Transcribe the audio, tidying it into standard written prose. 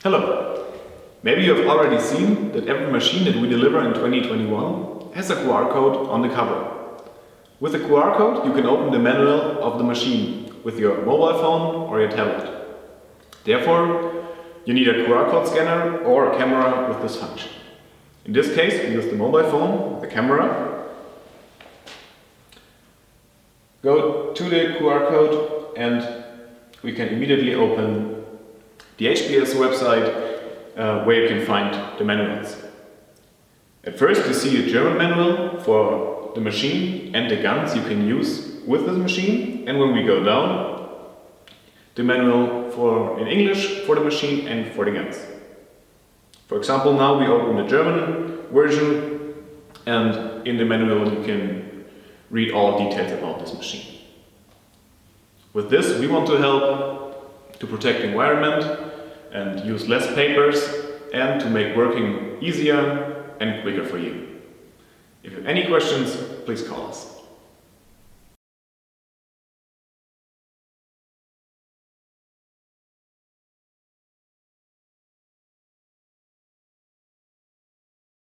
Hello! Maybe you have already seen that every machine that we deliver in 2021 has a QR code on the cover. With the QR code you can open the manual of the machine with your mobile phone or your tablet. Therefore, you need a QR code scanner or a camera with this function. In this case, we use the mobile phone with the camera. Go to the QR code and we can immediately open the HBS website where you can find the manuals. At first you see a German manual for the machine and the guns you can use with this machine, and when we go down, the manual in English for the machine and for the guns. For example, now we open the German version, and in the manual you can read all details about this machine. With this we want to help to protect the environment and use less papers and to make working easier and quicker for you. If you have any questions, please call us.